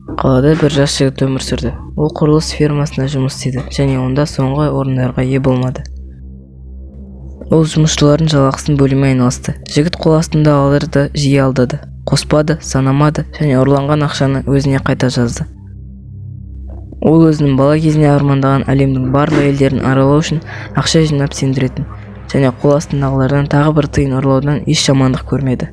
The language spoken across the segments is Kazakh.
Қалада бір жас жігіт өмір сүрді. Ол құрылыс фирмасында жұмыс істеді және онда соңғы орындарға ие болмады. Ол жұмысшылардың жалақысын бөлумен айналысты. Жігіт қол астында аларды жиі алдады, қоспады, санамады және ұрланған ақшаны өзіне қайта жазды. Ол өзінің бала кезінде армандаған әлемнің барлық елдерін аралау үшін ақша жинап сендіретін және қол астындағылардан тағы бір тиын ұрлаудан еш жамандық көрмеді.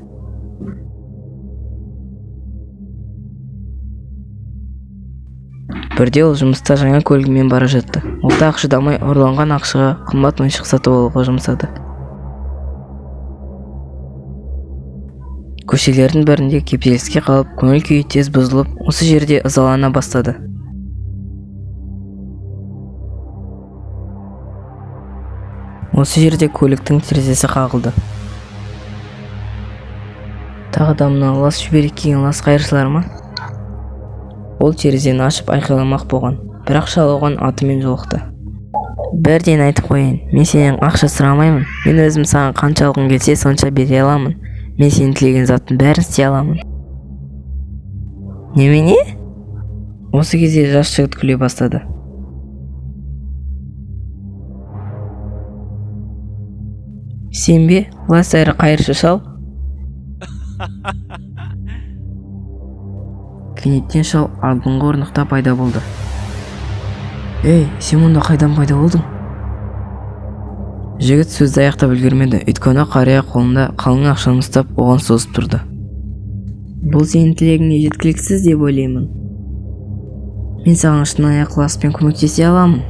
Бірде ол жұмыста жаңа көлігімен бара жатты. Ол тағы шыдамай ұрланған ақшаға қымбат ойыншық сатып алуға жұмсады. Көшелердің бірінде кептеліске қалып, көңіл күйі тез бұзылып, осы жерде ызалана бастады. Осы жерде көліктің терезесі қағылды. Тағы да мына лас шүберек киген лас қайыршылар ма? Ол терезені ашып айқайламақ болған, бірақ шал оған атымен жолықты. Бірден айтып қояйын, мен сенен ақша сұрамаймын. Мен өзім саған қанша алғың келсе сонша бере аламын. Мен сенің тілеген заттың бәрін істей аламын. Немене? Осы кезде жас жігіт күле бастады. Сен бе, лас әрі қайыршы шал? Кенеттен шал алдыңғы орындықта пайда болды. Ей, сен мұнда қайдан пайда болдың? Жігіт сөзді аяқтап үлгермеді, өйткені қария қолында қалың ақшаны ұстап оған созып тұрды. Бұл сенің тілегіңе жеткіліксіз деп ойлаймын. Мен саған шынайы ықыласпен көмектесе аламын.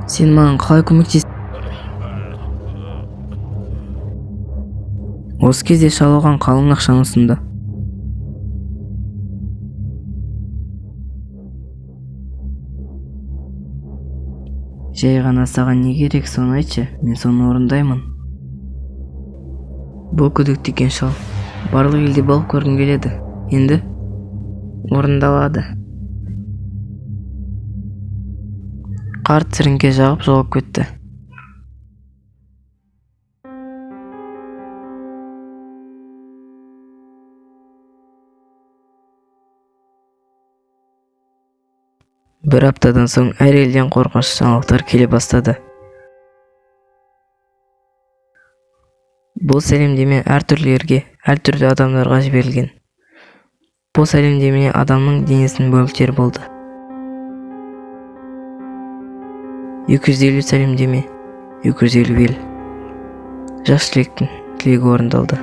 Сен маған қалай көмектес? Осы кезде шал оған қалың ақшаны ұсынды. Жай ғана саған не керек, соны айтшы, мен соны орындаймын. Бұл күдікті екен шал. Барлық елде болып көргім келеді. Енді орындалады. Қарт сіріңке жағып жолып кетті. Бір аптадан соң әр елден қорқынышты жаңалықтар келе бастады. Бұл сәлемдеме әртүрлі елге, әртүрлі адамдарға жіберілген. Бұл сәлемдеме адамның денесінің бөліктері болды. 250 сәлемдеме, 250 ел. Жас тілектің тілегі орындалды.